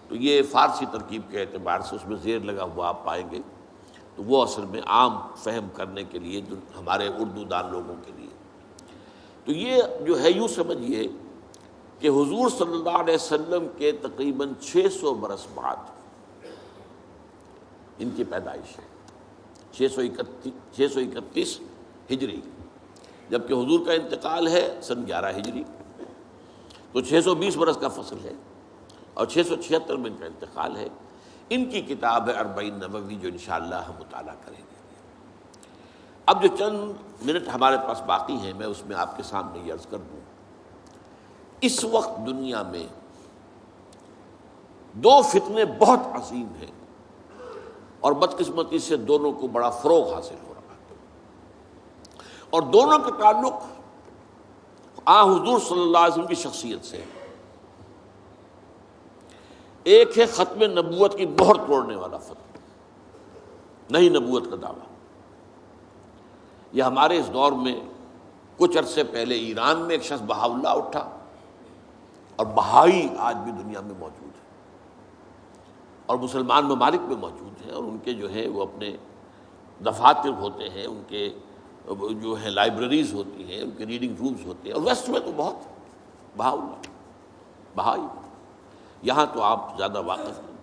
تو یہ فارسی ترکیب کے اعتبار سے اس میں زیر لگا ہوا آپ پائیں گے. تو وہ اصل میں عام فہم کرنے کے لیے جو ہمارے اردو دان لوگوں کے لیے، تو یہ جو ہے یوں سمجھیے کہ حضور صلی اللہ علیہ وسلم کے تقریباً 600 برس بعد ان کی پیدائش ہے. 631 ہجری، جبکہ حضور کا انتقال ہے سن 11 ہجری، تو 620 برس کا فصل ہے، اور 676 میں ان کا انتقال ہے. ان کی کتاب ہے 40 نووی جو انشاءاللہ ہم مطالعہ کریں گے. اب جو چند منٹ ہمارے پاس باقی ہیں میں اس میں آپ کے سامنے یہ عرض کر دوں. اس وقت دنیا میں 2 فتنے بہت عظیم ہیں، اور بدقسمتی سے دونوں کو بڑا فروغ حاصل ہو رہا ہے، اور دونوں کا تعلق حضور صلی اللہ علیہ وسلم کی شخصیت سے. ایک ہے ختم نبوت کی مہر توڑنے والا فتویٰ، نئی نبوت کا دعویٰ. یہ ہمارے اس دور میں کچھ عرصے پہلے ایران میں ایک شخص بہاء اللہ اٹھا، اور بہائی آج بھی دنیا میں موجود ہے، اور مسلمان ممالک میں موجود ہیں، اور ان کے جو ہے وہ اپنے دفاتر ہوتے ہیں، ان کے جو ہے لائبریریز ہوتی ہیں، ان کے ریڈنگ رومز ہوتے ہیں. اور ویسٹ میں تو بہت بہاء اللہ بہائی، یہاں تو آپ زیادہ واقف ہیں.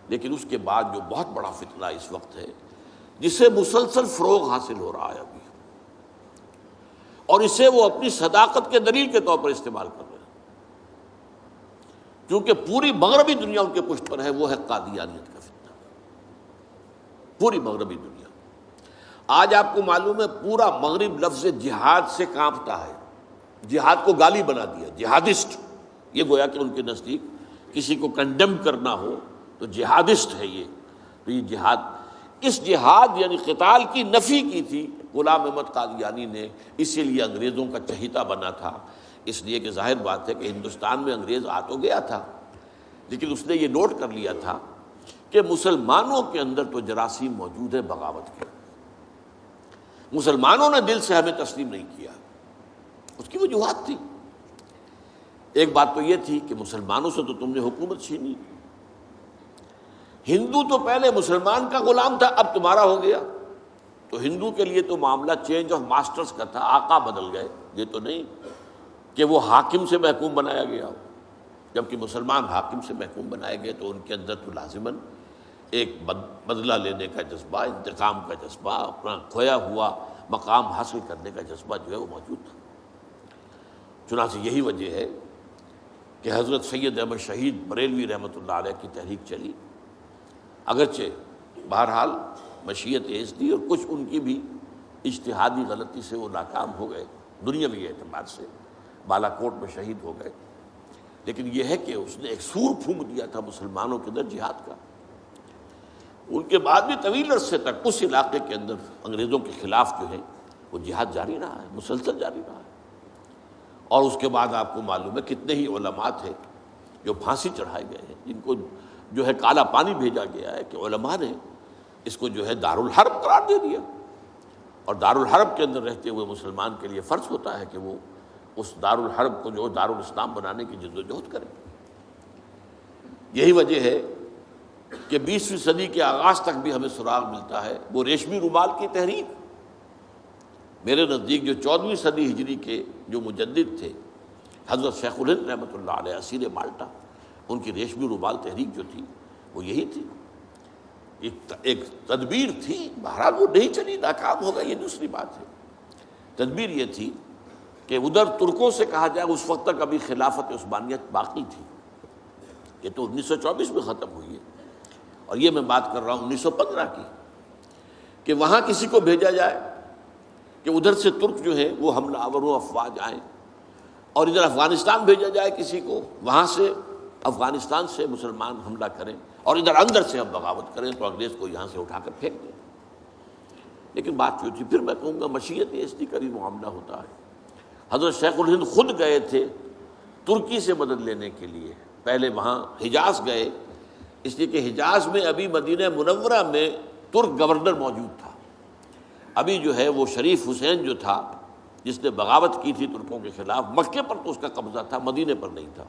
لیکن اس کے بعد جو بہت بڑا فتنہ اس وقت ہے جسے مسلسل فروغ حاصل ہو رہا ہے ابھی، اور اسے وہ اپنی صداقت کے دلیل کے طور پر استعمال کر رہے ہیں، کیونکہ پوری مغربی دنیا ان کے پشت پر ہے، وہ ہے قادیانیت کا فتنہ. پوری مغربی دنیا آج آپ کو معلوم ہے پورا مغرب لفظ جہاد سے کانپتا ہے. جہاد کو گالی بنا دیا، جہادسٹ. یہ گویا کہ ان کے نزدیک کسی کو کنڈیم کرنا ہو تو جہادسٹ ہے یہ. تو یہ جہاد، اس جہاد یعنی قتال کی نفی کی تھی غلام احمد قادیانی نے، اسی لیے انگریزوں کا چہیتا بنا تھا. اس لیے کہ ظاہر بات ہے کہ ہندوستان میں انگریز آ تو گیا تھا، لیکن اس نے یہ نوٹ کر لیا تھا کہ مسلمانوں کے اندر تو جراثیم موجود ہے بغاوت کے. مسلمانوں نے دل سے ہمیں تسلیم نہیں کیا. اس کی وجوہات تھی. ایک بات تو یہ تھی کہ مسلمانوں سے تو تم نے حکومت چھینی، ہندو تو پہلے مسلمان کا غلام تھا، اب تمہارا ہو گیا. تو ہندو کے لیے تو معاملہ چینج آف ماسٹرز کا تھا، آقا بدل گئے. یہ تو نہیں کہ وہ حاکم سے محکوم بنایا گیا ہو. جبکہ مسلمان حاکم سے محکوم بنائے گئے تو ان کے اندر تو لازماً ایک بدلہ لینے کا جذبہ، انتقام کا جذبہ، اپنا کھویا ہوا مقام حاصل کرنے کا جذبہ جو ہے وہ موجود تھا. چنانچہ یہی وجہ ہے کہ حضرت سید احمد شہید بریلوی رحمۃ اللہ علیہ کی تحریک چلی. اگرچہ بہرحال مشیت ایز دی اور کچھ ان کی بھی اجتہادی غلطی سے وہ ناکام ہو گئے، دنیاوی اعتبار سے بالا کوٹ میں شہید ہو گئے. لیکن یہ ہے کہ اس نے ایک سور پھونک دیا تھا مسلمانوں کے اندر جہاد کا. ان کے بعد بھی طویل عرصے تک اس علاقے کے اندر انگریزوں کے خلاف جو ہے وہ جہاد جاری رہا ہے، مسلسل جاری رہا ہے۔ اور اس کے بعد آپ کو معلوم ہے کتنے ہی علماء تھے جو پھانسی چڑھائے گئے ہیں، جن کو جو ہے کالا پانی بھیجا گیا ہے کہ علماء نے اس کو جو ہے دارالحرب قرار دے دیا، اور دارالحرب کے اندر رہتے ہوئے مسلمان کے لیے فرض ہوتا ہے کہ وہ اس دارالحرب کو جو دارالاسلام بنانے کی جد و جہد کرے۔ یہی وجہ ہے کہ 20ویں صدی کے آغاز تک بھی ہمیں سراغ ملتا ہے وہ ریشمی رومال کی تحریک۔ میرے نزدیک جو 14ویں صدی ہجری کے جو مجدد تھے حضرت شیخ الہند رحمۃ اللہ علیہ اسیر مالٹا، ان کی ریشمی رومال تحریک جو تھی وہ یہی تھی، ایک تدبیر تھی، بہرحال وہ نہیں چلی، ناکام ہو گئی، یہ دوسری بات ہے۔ تدبیر یہ تھی کہ ادھر ترکوں سے کہا جائے اس وقت تک ابھی خلافت عثمانیت باقی تھی، یہ تو 1924 میں ختم ہوئی ہے، اور یہ میں بات کر رہا ہوں 1915 کی، کہ وہاں کسی کو بھیجا جائے کہ ادھر سے ترک جو ہے وہ حملہ آور افواج آئیں، اور ادھر افغانستان بھیجا جائے کسی کو، وہاں سے افغانستان سے مسلمان حملہ کریں اور ادھر اندر سے ہم بغاوت کریں تو انگریز کو یہاں سے اٹھا کر پھینک دیں۔ لیکن بات جو تھی، پھر میں کہوں گا مشیت اس قریب معاملہ ہوتا ہے۔ حضرت شیخ الہند خود گئے تھے ترکی سے مدد لینے کے لیے، پہلے وہاں حجاز گئے، اس لیے کہ حجاز میں ابھی مدینہ منورہ میں ترک گورنر موجود تھا، ابھی جو ہے وہ شریف حسین جو تھا جس نے بغاوت کی تھی ترکوں کے خلاف، مکے پر تو اس کا قبضہ تھا، مدینے پر نہیں تھا،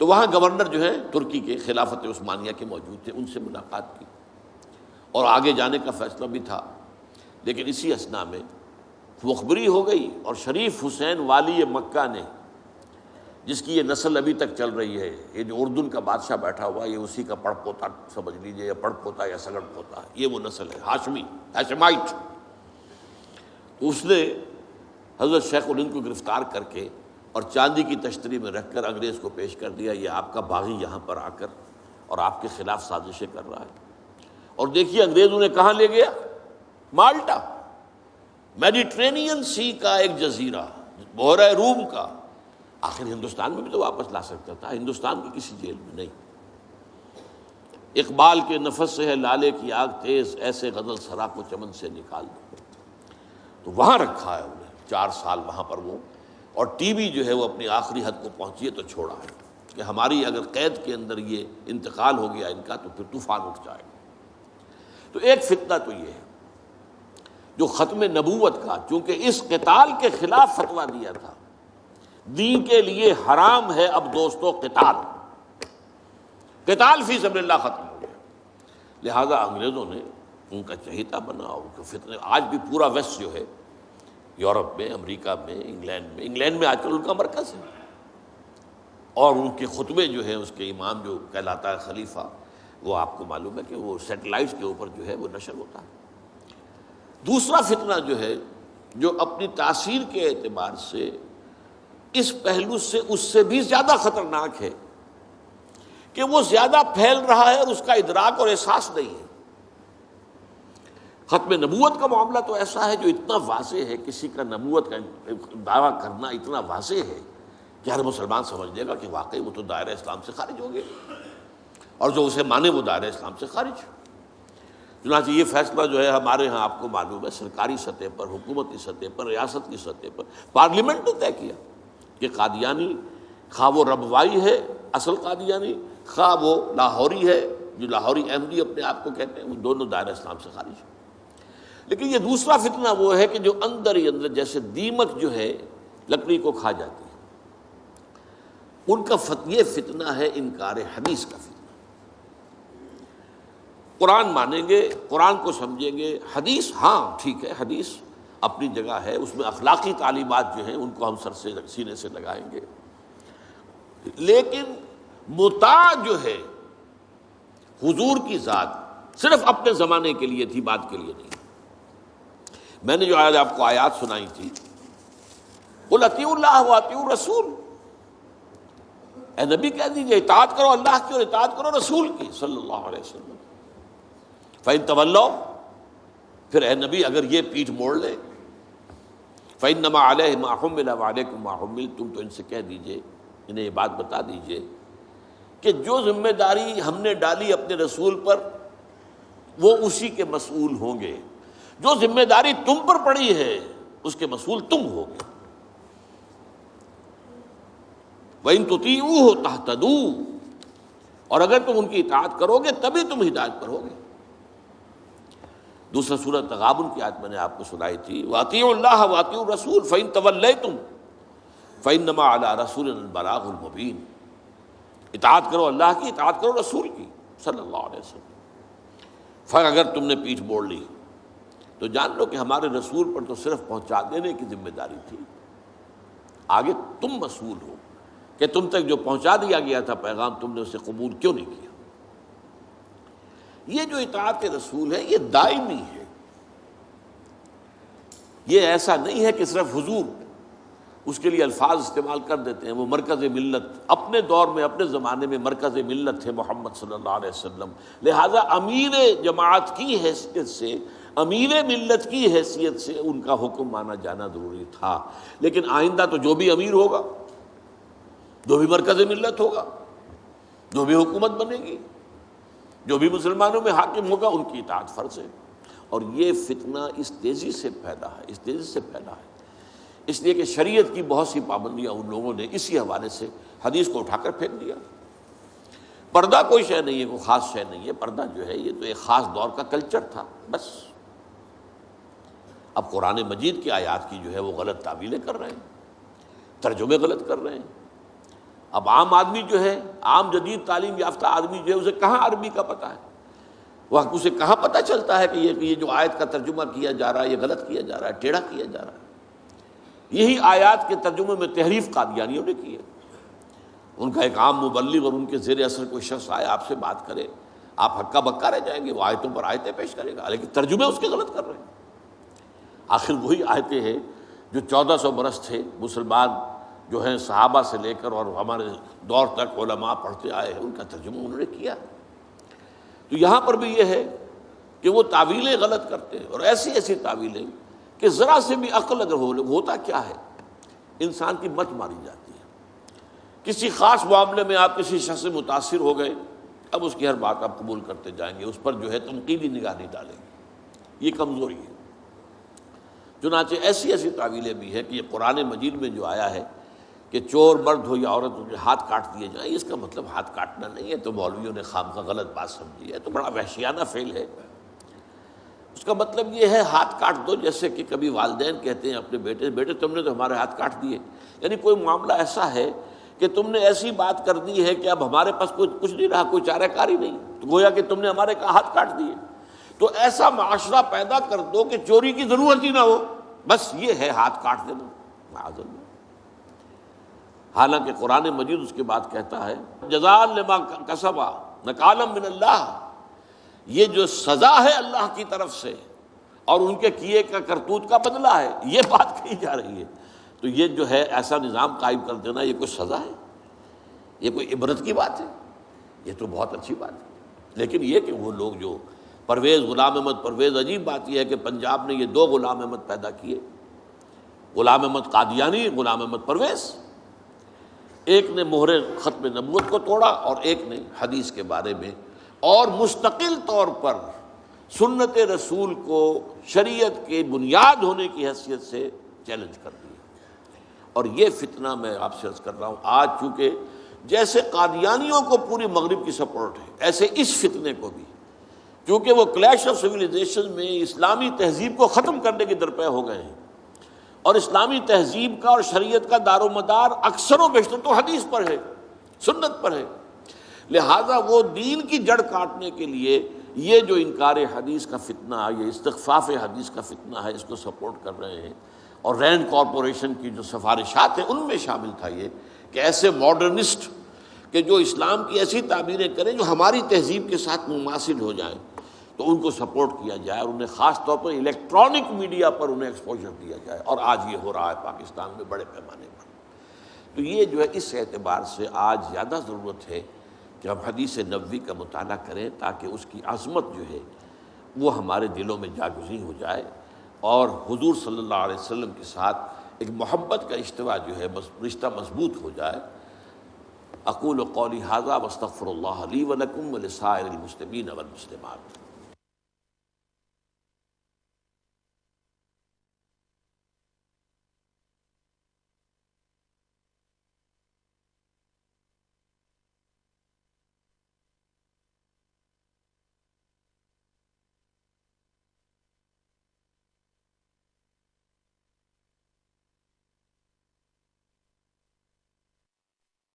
تو وہاں گورنر جو ہے ترکی کے خلافت عثمانیہ کے موجود تھے، ان سے ملاقات کی اور آگے جانے کا فیصلہ بھی تھا۔ لیکن اسی اثناء میں مخبری ہو گئی، اور شریف حسین والی مکہ نے، جس کی یہ نسل ابھی تک چل رہی ہے، یہ جو اردن کا بادشاہ بیٹھا ہوا ہے، یہ اسی کا پڑ پوتا سمجھ لیجئے، یا پڑ پوتا یا سگڑ پوتا، یہ وہ نسل ہے ہاشمی، ہاشمائٹ۔ اس نے حضرت شیخ الہند کو گرفتار کر کے اور چاندی کی تشتری میں رکھ کر انگریز کو پیش کر دیا، یہ آپ کا باغی یہاں پر آ کر اور آپ کے خلاف سازشیں کر رہا ہے۔ اور دیکھیے انگریز انہیں کہاں لے گیا، مالٹا، میڈیٹرینین سی کا ایک جزیرہ، بحیرہ روم کا۔ آخر ہندوستان میں بھی تو واپس لا سکتا تھا، ہندوستان کی کسی جیل میں نہیں۔ اقبال کے نفس سے ہے لالے کی آگ تیز، ایسے غزل سرا کو چمن سے نکال دو، تو وہاں رکھا ہے انہیں 4 سال وہاں پر وہ، اور ٹی وی جو ہے وہ اپنی آخری حد کو پہنچی ہے تو چھوڑا ہے کہ ہماری اگر قید کے اندر یہ انتقال ہو گیا ان کا تو پھر طوفان اٹھ جائے گا۔ تو ایک فتنہ تو یہ ہے جو ختم نبوت کا، چونکہ اس قتال کے خلاف فتویٰ دیا تھا، دین کے لیے حرام ہے اب دوستو قتال، قتال فی سبیل اللہ ختم ہو گیا، لہذا انگریزوں نے ان کا چہیتا بنا، ان کے فتنے، آج بھی پورا ویسٹ جو ہے، یورپ میں، امریکہ میں، انگلینڈ میں آج کل ان کا مرکز ہے، اور ان کے خطبے جو ہیں اس کے امام جو کہلاتا ہے خلیفہ، وہ آپ کو معلوم ہے کہ وہ سیٹلائٹس کے اوپر جو ہے وہ نشر ہوتا ہے۔ دوسرا فتنہ جو ہے جو اپنی تاثیر کے اعتبار سے اس پہلو سے اس سے بھی زیادہ خطرناک ہے کہ وہ زیادہ پھیل رہا ہے اور اس کا ادراک اور احساس نہیں ہے۔ ختم نبوت کا معاملہ تو ایسا ہے جو اتنا واضح ہے، کسی کا نبوت کا دعویٰ کرنا اتنا واضح ہے کہ ہر مسلمان سمجھ لے گا کہ واقعی وہ تو دائرہ اسلام سے خارج ہو گئے، اور جو اسے مانے وہ دائرہ اسلام سے خارج۔ چنانچہ یہ فیصلہ جو ہے ہمارے ہاں آپ کو معلوم ہے سرکاری سطح پر، حکومتی سطح پر، ریاست کی سطح پر، پارلیمنٹ نے طے کیا کہ قادیانی خواہ وہ ربوائی ہے اصل قادیانی، خواہ وہ لاہوری ہے جو لاہوری احمدی اپنے آپ کو کہتے ہیں، وہ دونوں دائرہ اسلام سے خارج ہیں۔ لیکن یہ دوسرا فتنہ وہ ہے کہ جو اندر ہی اندر جیسے دیمک جو ہے لکڑی کو کھا جاتی ہے، ان کا یہ فتنہ ہے انکار حدیث کا فتنہ۔ قرآن مانیں گے، قرآن کو سمجھیں گے، حدیث ہاں ٹھیک ہے، حدیث اپنی جگہ ہے، اس میں اخلاقی تعلیمات جو ہیں ان کو ہم سر سے سینے سے لگائیں گے، لیکن مطاع جو ہے حضور کی ذات صرف اپنے زمانے کے لیے تھی، بعد کے لیے نہیں۔ میں نے جو آج آپ کو آیات سنائی تھی، قل اطیعوا اللہ واطیعوا الرسول، اے نبی کہہ دیجئے اطاعت کرو اللہ کی اور اطاعت کرو رسول کی صلی اللہ علیہ وسلم۔ فَإِن تَوَلَّوْا، پھر اے نبی اگر یہ پیٹھ موڑ لے، فَإِنَّمَا عَلَيْهِ مَا حُمِّلَ وَعَلَيْكُمْ مَا حُمِّلْتُمْ، تو ان سے کہہ دیجئے، انہیں یہ بات بتا دیجئے کہ جو ذمہ داری ہم نے ڈالی اپنے رسول پر وہ اسی کے مسئول ہوں گے. جو ذمہ داری تم پر پڑی ہے اس کے مسئول تم ہوگے. وَإِن تُطِيعُوهُ تَهْتَدُوا، اور اگر تم ان کی اطاعت کرو گے تبھی تم ہدایت پر ہوگے. دوسرا سورۃ تغابن کی آیت میں نے آپ کو سنائی تھی، وَأَطِيعُوا اللَّهَ وَأَطِيعُوا الرَّسُولَ فَإِن تَوَلَّيْتُمْ فَإِنَّمَا عَلَىٰ رَسُولِنَا الْبَلَاغُ الْمُبِينُ. اطاعت کرو اللہ کی، اطاعت کرو رسول کی صلی اللہ علیہ وسلم. اگر تم نے پیٹھ موڑ لی تو جان لو کہ ہمارے رسول پر تو صرف پہنچا دینے کی ذمہ داری تھی، آگے تم مسئول ہو کہ تم تک جو پہنچا دیا گیا تھا پیغام تم نے اسے قبول کیوں نہیں کیا. یہ جو اطاعت رسول ہے یہ دائمی ہے، یہ ایسا نہیں ہے کہ صرف حضور اس کے لیے الفاظ استعمال کر دیتے ہیں. وہ مرکز ملت اپنے دور میں اپنے زمانے میں مرکز ملت تھے محمد صلی اللہ علیہ وسلم، لہذا امیر جماعت کی حیثیت سے، امیر ملت کی حیثیت سے ان کا حکم مانا جانا ضروری تھا. لیکن آئندہ تو جو بھی امیر ہوگا، جو بھی مرکز ملت ہوگا، جو بھی حکومت بنے گی، جو بھی مسلمانوں میں حاکم ہوگا، ان کی اطاعت فرض ہے. اور یہ فتنہ اس تیزی سے پھیلا ہے، اس تیزی سے پھیلا ہے، اس لیے کہ شریعت کی بہت سی پابندیاں ان لوگوں نے اسی حوالے سے حدیث کو اٹھا کر پھینک دیا. پردہ کوئی شے نہیں ہے، کوئی خاص شے نہیں ہے. پردہ جو ہے یہ تو ایک خاص دور کا کلچر تھا بس. اب قرآن مجید کی آیات کی جو ہے وہ غلط تعویلیں کر رہے ہیں، ترجمے غلط کر رہے ہیں. اب عام آدمی جو ہے، عام جدید تعلیم یافتہ آدمی جو ہے اسے کہاں عربی کا پتہ ہے، وہ اسے کہاں پتہ چلتا ہے کہ یہ جو آیت کا ترجمہ کیا جا رہا ہے یہ غلط کیا جا رہا ہے، ٹیڑھا کیا جا رہا ہے. یہی آیات کے ترجمے میں تحریف قادیانیوں نے کی ہے. ان کا ایک عام مبلغ اور ان کے زیر اثر کوئی شخص آئے آپ سے بات کرے، آپ ہکا بکا رہ جائیں گے. وہ آیتوں پر آیتیں پیش کرے گا لیکن ترجمے اس کے غلط کر رہے ہیں. آخر وہی آیتیں ہیں جو 1400 برس تھے مسلمان جو ہیں صحابہ سے لے کر اور ہمارے دور تک علماء پڑھتے آئے ہیں، ان کا ترجمہ انہوں نے کیا. تو یہاں پر بھی یہ ہے کہ وہ تعویلیں غلط کرتے ہیں، اور ایسی ایسی تعویلیں کہ ذرا سے بھی عقل اگر ہوتا کیا ہے، انسان کی مت ماری جاتی ہے. کسی خاص معاملے میں آپ کسی شخص سے متاثر ہو گئے، اب اس کی ہر بات آپ قبول کرتے جائیں گے، اس پر جو ہے تنقیدی نگاہ نہیں ڈالیں گے. یہ کمزوری ہے. چنانچہ ایسی ایسی تعویلیں بھی ہیں کہ یہ قرآن مجید میں جو آیا ہے کہ چور مرد ہو یا عورت ہو ہاتھ کاٹ دیے جائیں، اس کا مطلب ہاتھ کاٹنا نہیں ہے. تو مولویوں نے خامخواہ غلط بات سمجھی ہے، تو بڑا وحشیانہ فعل ہے. اس کا مطلب یہ ہے ہاتھ کاٹ دو، جیسے کہ کبھی والدین کہتے ہیں اپنے بیٹے تم نے تو ہمارے ہاتھ کاٹ دیے. یعنی کوئی معاملہ ایسا ہے کہ تم نے ایسی بات کر دی ہے کہ اب ہمارے پاس کچھ نہیں رہا، کوئی چارہ کاری نہیں، تو گویا کہ تم نے ہمارے ہاتھ کاٹ دیے. تو ایسا معاشرہ پیدا کر دو کہ چوری کی ضرورت ہی نہ ہو، بس یہ ہے ہاتھ کاٹ دینا. معاذ اللہ. حالانکہ قرآن مجید اس کے بعد کہتا ہے جزاء لما کسبا نکالا من اللہ، یہ جو سزا ہے اللہ کی طرف سے اور ان کے کیے کا کرتوت کا بدلہ ہے، یہ بات کہی جا رہی ہے. تو یہ جو ہے ایسا نظام قائم کر دینا، یہ کوئی سزا ہے، یہ کوئی عبرت کی بات ہے، یہ تو بہت اچھی بات ہے. لیکن یہ کہ وہ لوگ جو پرویز غلام احمد پرویز، عجیب بات یہ ہے کہ پنجاب نے یہ 2 غلام احمد پیدا کیے، غلام احمد قادیانی، غلام احمد پرویز. ایک نے مہر ختم نبوت کو توڑا اور ایک نے حدیث کے بارے میں اور مستقل طور پر سنت رسول کو شریعت کے بنیاد ہونے کی حیثیت سے چیلنج کر دیا. اور یہ فتنہ میں آپ سے عرض کر رہا ہوں، آج چونکہ جیسے قادیانیوں کو پوری مغرب کی سپورٹ ہے، ایسے اس فتنے کو بھی، کیونکہ وہ کلیش آف سویلائزیشن میں اسلامی تہذیب کو ختم کرنے کے درپے ہو گئے ہیں، اور اسلامی تہذیب کا اور شریعت کا دار و مدار اکثر و بیشتر تو حدیث پر ہے، سنت پر ہے. لہٰذا وہ دین کی جڑ کاٹنے کے لیے یہ جو انکار حدیث کا فتنہ، یہ استخفاف حدیث کا فتنہ ہے، اس کو سپورٹ کر رہے ہیں. اور رینڈ کارپوریشن کی جو سفارشات ہیں ان میں شامل تھا یہ کہ ایسے ماڈرنسٹ کہ جو اسلام کی ایسی تعبیریں کریں جو ہماری تہذیب کے ساتھ مماثل ہو جائیں، تو ان کو سپورٹ کیا جائے اور انہیں خاص طور پر الیکٹرانک میڈیا پر انہیں ایکسپوجر دیا جائے. اور آج یہ ہو رہا ہے پاکستان میں بڑے پیمانے پر. تو یہ جو ہے اس اعتبار سے آج زیادہ ضرورت ہے کہ ہم حدیث نبوی کا مطالعہ کریں تاکہ اس کی عظمت جو ہے وہ ہمارے دلوں میں جاگزیں ہو جائے اور حضور صلی اللہ علیہ وسلم کے ساتھ ایک محبت کا اشتوا جو ہے رشتہ مضبوط ہو جائے. اقول قولی ھذا واستغفر اللہ لی ولکم ولسائر المسلمین والمسلمات.